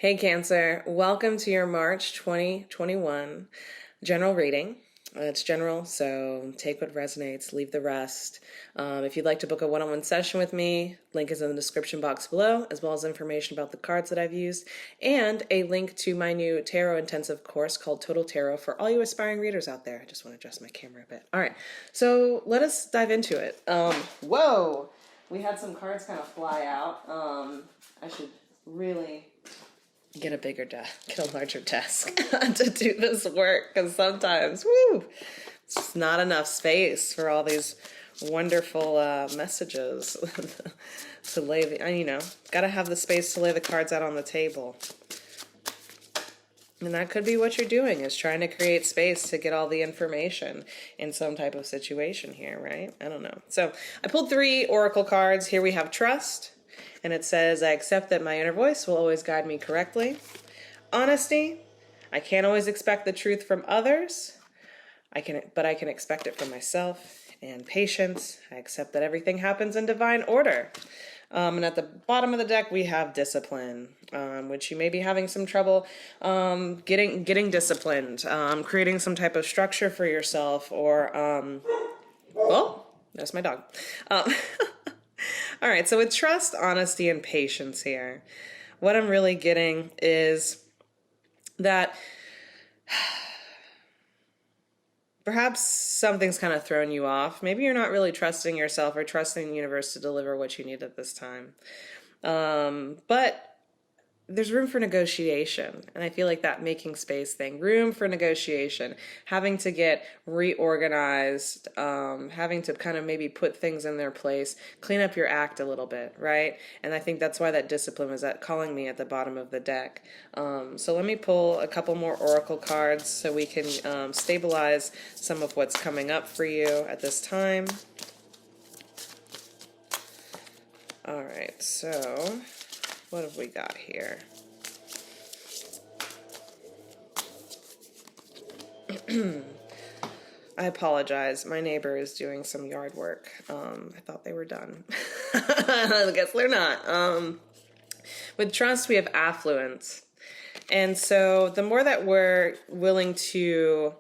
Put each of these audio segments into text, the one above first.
Hey Cancer, welcome to your March 2021 general reading. It's general, so take what resonates, leave the rest. If you'd like to book a one-on-one session with me, link is in the description box below, as well as information about the cards that I've used, and a link to my new tarot intensive course called Total Tarot for all you aspiring readers out there. I just want to adjust my camera a bit. All right, so let us dive into it. Whoa, we had some cards kind of fly out. I should really get a bigger desk, get a larger desk to do this work, because sometimes, it's just not enough space for all these wonderful messages to lay the, gotta have the space to lay the cards out on the table. And that could be what you're doing, is trying to create space to get all the information in some type of situation here, right? I don't know. So I pulled 3 oracle cards. Here we have Trust. And it says, I accept that my inner voice will always guide me correctly. Honesty, I can't always expect the truth from others, but I can expect it from myself. And patience, I accept that everything happens in divine order. And at the bottom of the deck, we have discipline, which you may be having some trouble getting disciplined, creating some type of structure for yourself, or, well, there's my dog. All right, so with trust, honesty, and patience here, what I'm really getting is that perhaps something's kind of thrown you off. Maybe you're not really trusting yourself or trusting the universe to deliver what you need at this time. But there's room for negotiation. And I feel like that making space thing, room for negotiation, having to get reorganized, having to kind of maybe put things in their place, clean up your act a little bit, right? And I think that's why that discipline was calling me at the bottom of the deck. So let me pull a couple more oracle cards so we can stabilize some of what's coming up for you at this time. All right, so what have we got here? I apologize. My neighbor is doing some yard work. I thought they were done. I guess they're not. With trust, we have affluence. And so the more that we're willing to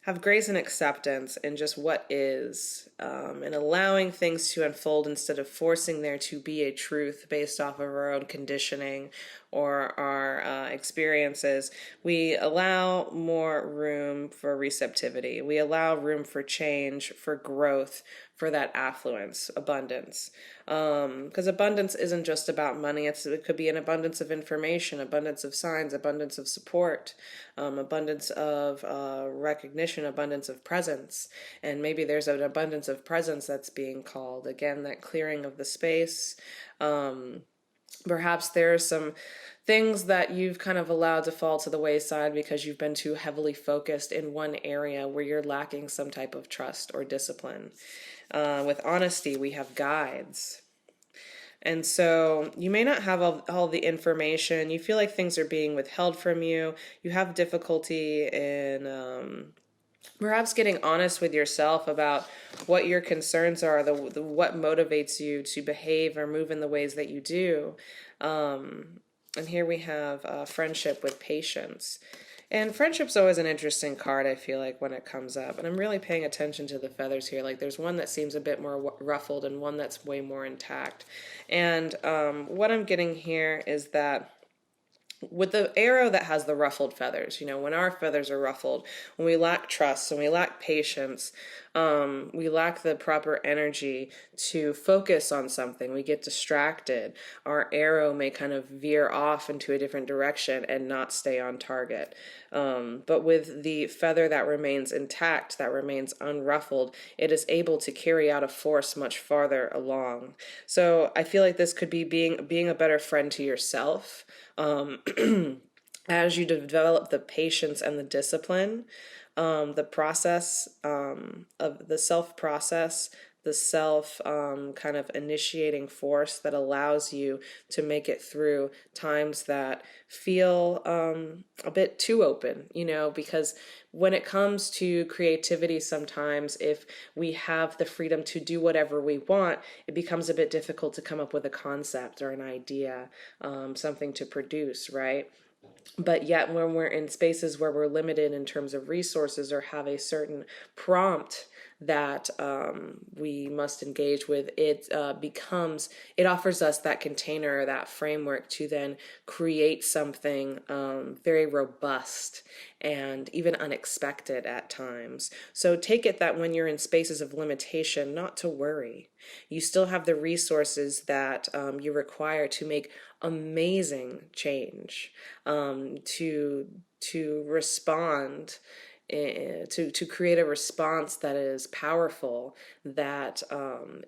have grace and acceptance in just what is, and allowing things to unfold instead of forcing there to be a truth based off of our own conditioning or our experiences, we allow more room for receptivity. We allow room for change, for growth, for that affluence, abundance. Because abundance isn't just about money. It could be an abundance of information, abundance of signs, abundance of support, abundance of recognition, abundance of presence. And maybe there's an abundance of presence that's being called. Again, that clearing of the space. Perhaps there are some things that you've kind of allowed to fall to the wayside because you've been too heavily focused in one area where you're lacking some type of trust or discipline. With honesty, we have guides. And so you may not have all the information. You feel like things are being withheld from you. You have difficulty in perhaps getting honest with yourself about what your concerns are, what motivates you to behave or move in the ways that you do. And here we have friendship with patience. And friendship's always an interesting card, I feel like, when it comes up. And I'm really paying attention to the feathers here. Like, there's one that seems a bit more ruffled and one that's way more intact. And what I'm getting here is that with the arrow that has the ruffled feathers, when our feathers are ruffled, when we lack trust, when we lack patience, we lack the proper energy to focus on something, we get distracted, our arrow may kind of veer off into a different direction and not stay on target. But with the feather that remains intact, that remains unruffled, it is able to carry out a force much farther along. So I feel like this could be being a better friend to yourself. As you develop the patience and the discipline, the process of the self-process, self kind of initiating force that allows you to make it through times that feel a bit too open, because when it comes to creativity, sometimes if we have the freedom to do whatever we want, it becomes a bit difficult to come up with a concept or an idea, something to produce, right? But yet when we're in spaces where we're limited in terms of resources or have a certain prompt that we must engage with, it offers us that container, that framework to then create something very robust and even unexpected at times. So take it that when you're in spaces of limitation, not to worry. You still have the resources that you require to make amazing change, to respond, to create a response that is powerful, that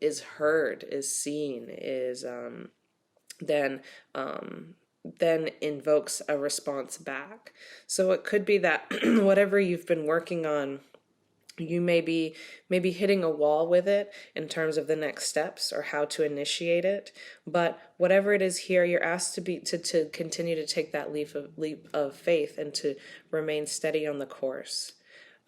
is heard, is seen, is then invokes a response back. So it could be that whatever you've been working on, you may be hitting a wall with it in terms of the next steps or how to initiate it. But whatever it is here, you're asked to continue to take that leap of faith and to remain steady on the course,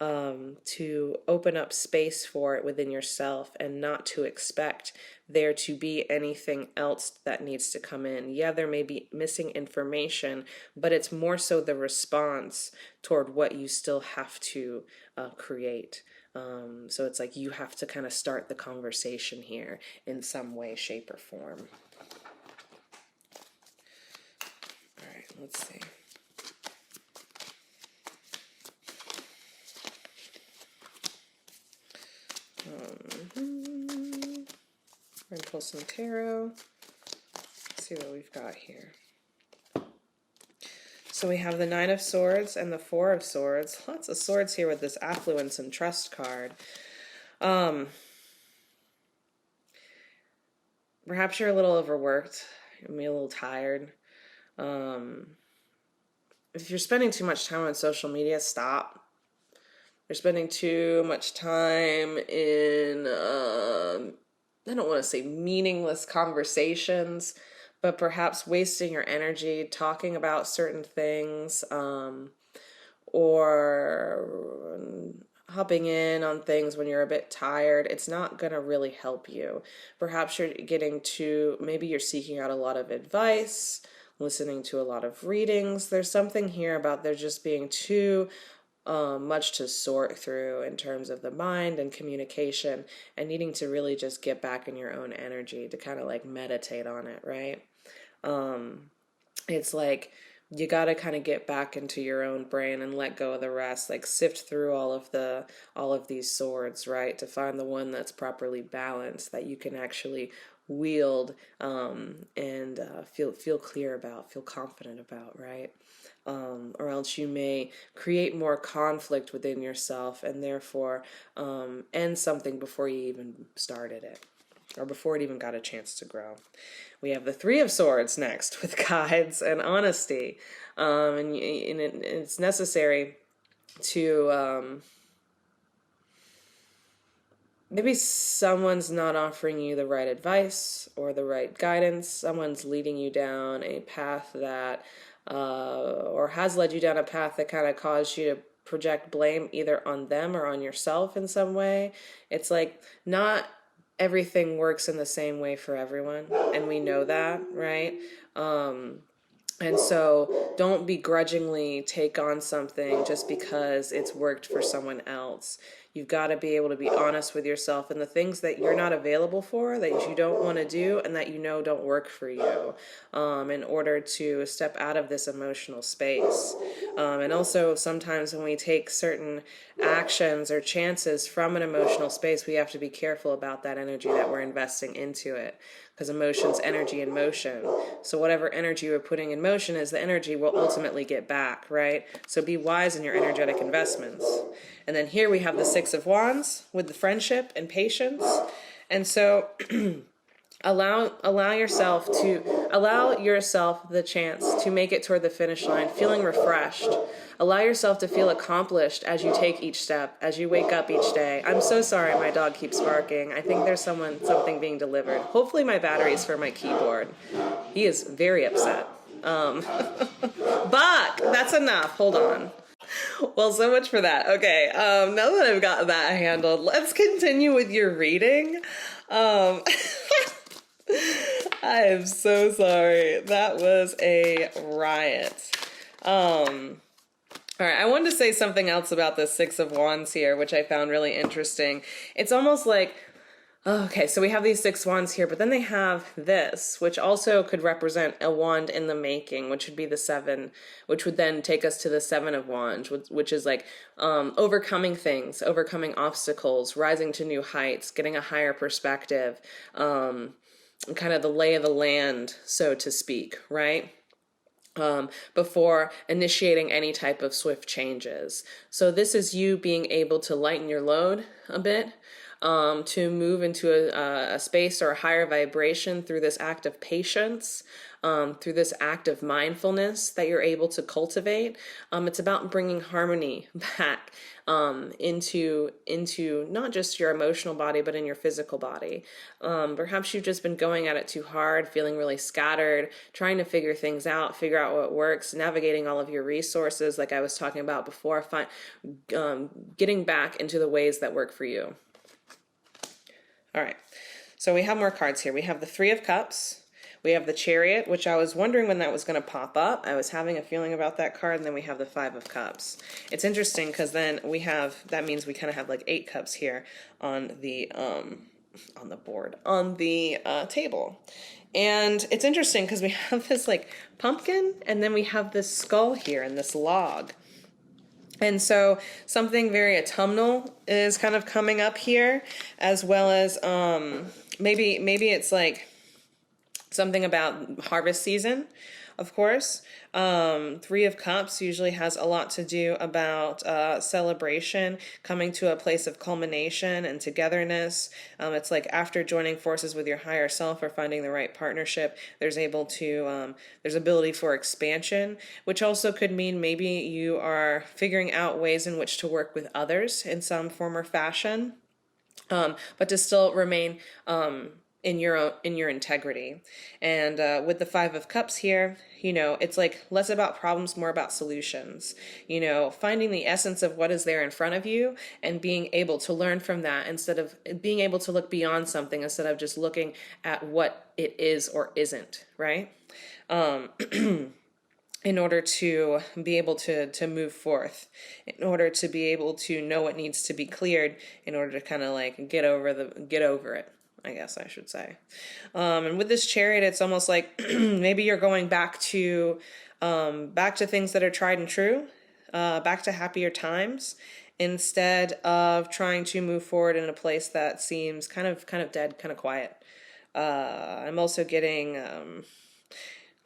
to open up space for it within yourself and not to expect there to be anything else that needs to come in. Yeah, there may be missing information, but it's more so the response toward what you still have to create. So it's like you have to kind of start the conversation here in some way, shape, or form. All right, let's see. We're going to pull some tarot. Let's see what we've got here. So we have the Nine of Swords and the Four of Swords. Lots of swords here with this affluence and trust card. Perhaps you're a little overworked. You're maybe a little tired. If you're spending too much time on social media, stop. You're spending too much time in, I don't want to say meaningless conversations, but perhaps wasting your energy talking about certain things, or hopping in on things when you're a bit tired. It's not going to really help you. Perhaps maybe you're seeking out a lot of advice, listening to a lot of readings. There's something here about there just being too much to sort through in terms of the mind and communication, and needing to really just get back in your own energy to kind of like meditate on it, right? It's like you got to kind of get back into your own brain and let go of the rest, like sift through all of these swords, right, to find the one that's properly balanced, that you can actually wield, and feel clear about, feel confident about, right? Or else you may create more conflict within yourself and therefore end something before you even started it, or before it even got a chance to grow. We have the Three of Swords next with guides and honesty, and it's necessary to maybe someone's not offering you the right advice or the right guidance. Someone's leading you down a path that or has led you down a path that kind of caused you to project blame either on them or on yourself in some way. It's like not everything works in the same way for everyone, and we know that, right? And so don't begrudgingly take on something just because it's worked for someone else. You've got to be able to be honest with yourself and the things that you're not available for, that you don't want to do, and that you know don't work for you, in order to step out of this emotional space. And also sometimes when we take certain actions or chances from an emotional space, we have to be careful about that energy that we're investing into it. Because emotion's energy in motion. So whatever energy you're putting in motion is the energy will ultimately get back, right? So be wise in your energetic investments. And then here we have the Six of Wands with the friendship and patience. And so Allow yourself the chance to make it toward the finish line feeling refreshed. Allow yourself to feel accomplished as you take each step, as you wake up each day. I'm so sorry my dog keeps barking. I think there's something being delivered. Hopefully my battery's for my keyboard. He is very upset. Buck, that's enough. Hold on. Well, so much for that. Okay, now that I've got that handled, let's continue with your reading. I am so sorry. That was a riot. All right, I wanted to say something else about the Six of Wands here, which I found really interesting. It's almost like, okay, so we have these 6 wands here, but then they have this, which also could represent a wand in the making, which would be the 7, which would then take us to the 7 of Wands, which is like overcoming things, overcoming obstacles, rising to new heights, getting a higher perspective, kind of the lay of the land, so to speak, right? Before initiating any type of swift changes. So this is you being able to lighten your load a bit, to move into a space or a higher vibration through this act of patience, through this act of mindfulness that you're able to cultivate. It's about bringing harmony back into not just your emotional body, but in your physical body. Perhaps you've just been going at it too hard, feeling really scattered, trying to figure things out, figure out what works, navigating all of your resources, like I was talking about before, getting back into the ways that work for you. All right, so we have more cards here. We have the 3 of Cups. We have the Chariot, which I was wondering when that was going to pop up. I was having a feeling about that card, and then we have the 5 of Cups. It's interesting because then that means we kind of have like 8 cups here on the board, on the table. And it's interesting because we have this like pumpkin, and then we have this skull here and this log. And so something very autumnal is kind of coming up here, as well as maybe it's like something about harvest season, of course. 3 of Cups usually has a lot to do about celebration, coming to a place of culmination and togetherness. It's like after joining forces with your higher self or finding the right partnership, there's ability for expansion, which also could mean maybe you are figuring out ways in which to work with others in some form or fashion, but to still remain in your integrity. And with the 5 of Cups here, it's like less about problems, more about solutions. Finding the essence of what is there in front of you and being able to learn from that instead of being able to look beyond something instead of just looking at what it is or isn't, right? In order to be able to move forth, in order to be able to know what needs to be cleared, in order to kind of like get over it, I guess I should say. And with this Chariot, it's almost like maybe you're going back to things that are tried and true, back to happier times, instead of trying to move forward in a place that seems kind of dead, kind of quiet. I'm also getting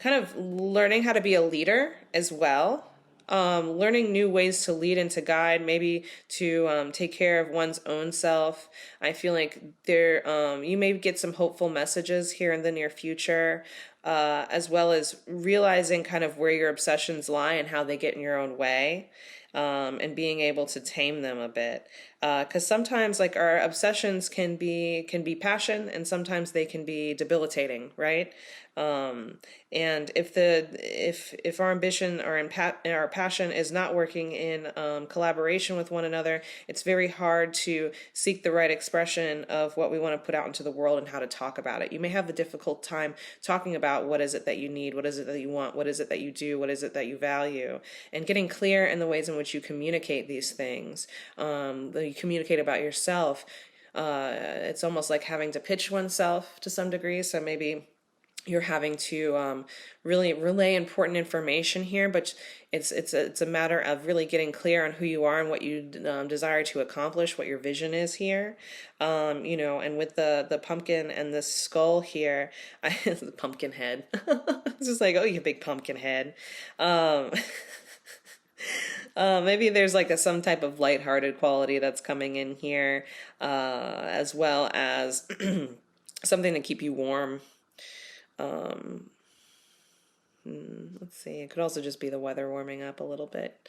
kind of learning how to be a leader as well. Learning new ways to lead and to guide, maybe to take care of one's own self. I feel like you may get some hopeful messages here in the near future, as well as realizing kind of where your obsessions lie and how they get in your own way, and being able to tame them a bit. Because sometimes like our obsessions can be passion, and sometimes they can be debilitating, right? And if our ambition or our passion is not working in collaboration with one another, it's very hard to seek the right expression of what we want to put out into the world and how to talk about it. You may have a difficult time talking about what is it that you need, what is it that you want, what is it that you do, what is it that you value, and getting clear in the ways in which you communicate these things. That you communicate about yourself. It's almost like having to pitch oneself to some degree. So maybe you're having to really relay important information here, but it's a matter of really getting clear on who you are and what you desire to accomplish, what your vision is here. And with the pumpkin and the skull here, the pumpkin head. It's just like, oh, you big pumpkin head. Maybe there's like some type of lighthearted quality that's coming in here, as well as something to keep you warm. Let's see. It could also just be the weather warming up a little bit.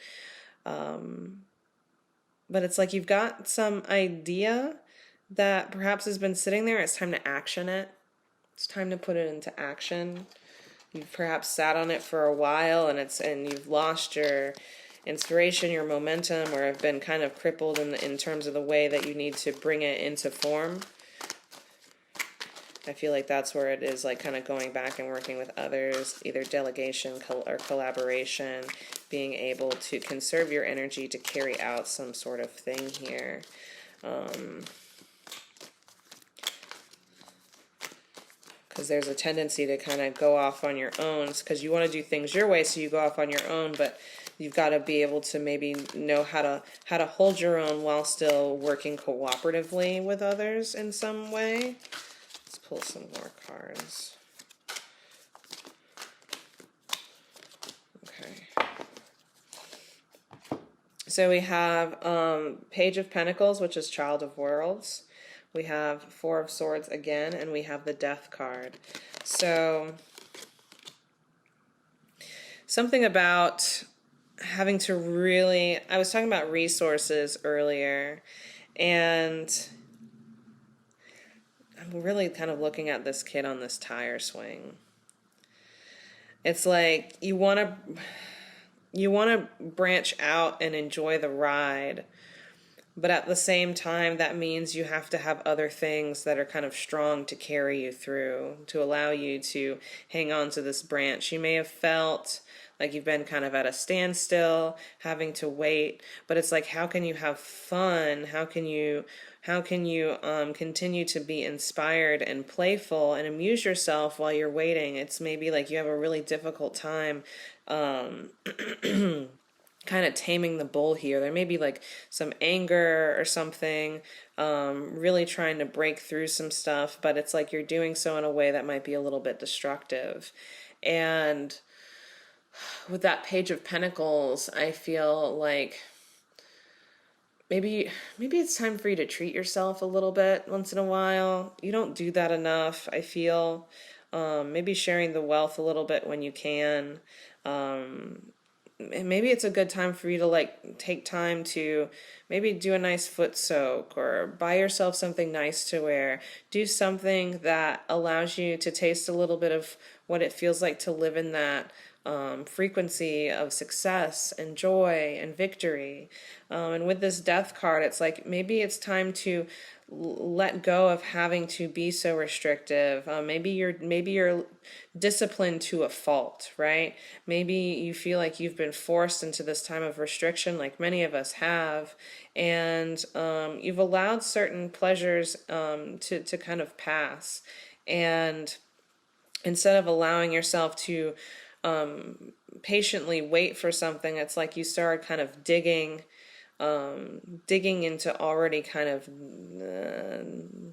But it's like you've got some idea that perhaps has been sitting there. It's time to action it. It's time to put it into action. You've perhaps sat on it for a while and you've lost your inspiration, your momentum, or have been kind of crippled in terms of the way that you need to bring it into form. I feel like that's where it is, like kind of going back and working with others, either delegation or collaboration, being able to conserve your energy to carry out some sort of thing here. Because there's a tendency to kind of go off on your own, because you want to do things your way, so you go off on your own, but you've got to be able to maybe know how to hold your own while still working cooperatively with others in some way. Let's pull some more cards. Okay. So we have Page of Pentacles, which is Child of Worlds. We have Four of Swords again, and we have the Death card. So something about having to really, I was talking about resources earlier, and I'm really kind of looking at this kid on this tire swing. It's like you want to branch out and enjoy the ride, but at the same time, that means you have to have other things that are kind of strong to carry you through, to allow you to hang on to this branch. You may have felt like you've been kind of at a standstill, having to wait, but it's like, how can you have fun? How can you continue to be inspired and playful and amuse yourself while you're waiting? It's maybe like you have a really difficult time kind of taming the bull here. There may be like some anger or something, really trying to break through some stuff, but it's like you're doing so in a way that might be a little bit destructive. And with that Page of Pentacles, I feel like maybe it's time for you to treat yourself a little bit once in a while. You don't do that enough, I feel. Maybe sharing the wealth a little bit when you can. Maybe it's a good time for you to like take time to maybe do a nice foot soak or buy yourself something nice to wear. Do something that allows you to taste a little bit of what it feels like to live in that frequency of success and joy and victory. And with this Death card, it's like maybe it's time to let go of having to be so restrictive. Maybe you're disciplined to a fault, right? Maybe you feel like you've been forced into this time of restriction, like many of us have, and you've allowed certain pleasures to kind of pass. And instead of allowing yourself to patiently wait for something, it's like you started kind of digging into already kind of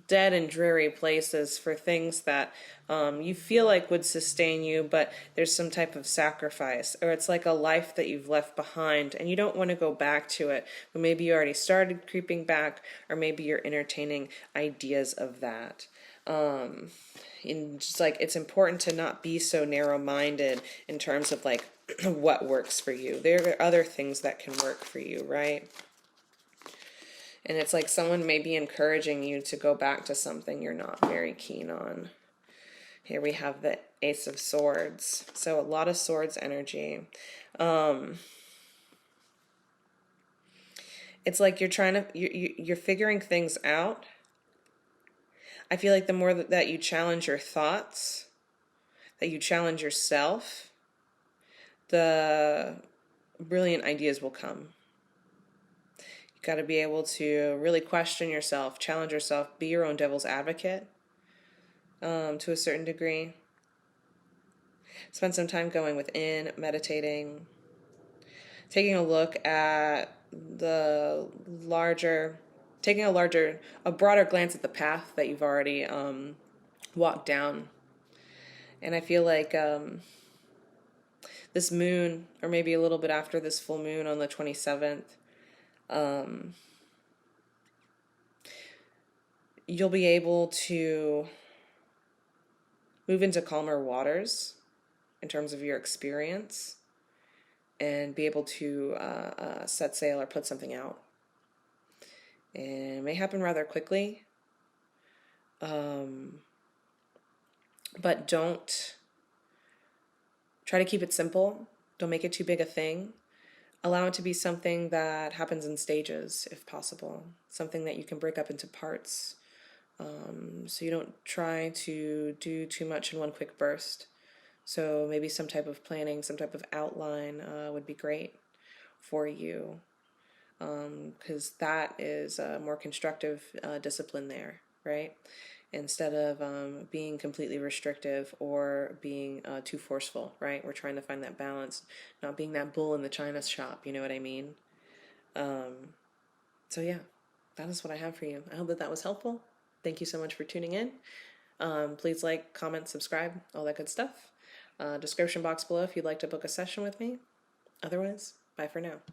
dead and dreary places for things that you feel like would sustain you, but there's some type of sacrifice, or it's like a life that you've left behind and you don't want to go back to it, but maybe you already started creeping back, or maybe you're entertaining ideas of that. And just like, it's important to not be so narrow-minded in terms of like what works for you. There are other things that can work for you, right? And it's like someone may be encouraging you to go back to something you're not very keen on. Here we have the Ace of Swords. So a lot of swords energy. It's like you're figuring things out. I feel like the more that you challenge your thoughts, that you challenge yourself, the brilliant ideas will come. You've got to be able to really question yourself, challenge yourself, be your own devil's advocate to a certain degree. Spend some time going within, meditating, taking a look at a broader glance at the path that you've already walked down. And I feel like this moon, or maybe a little bit after this full moon on the 27th, you'll be able to move into calmer waters in terms of your experience and be able to set sail or put something out. And it may happen rather quickly, but don't try to keep it simple. Don't make it too big a thing. Allow it to be something that happens in stages, if possible. Something that you can break up into parts. So you don't try to do too much in one quick burst. So maybe some type of planning, some type of outline would be great for you. Because that is a more constructive discipline there, right? Instead of being completely restrictive or being too forceful, right? We're trying to find that balance, not being that bull in the china shop, you know what I mean? So yeah, that is what I have for you. I hope that was helpful. Thank you so much for tuning in. Please like, comment, subscribe, all that good stuff. Description box below if you'd like to book a session with me. Otherwise, bye for now.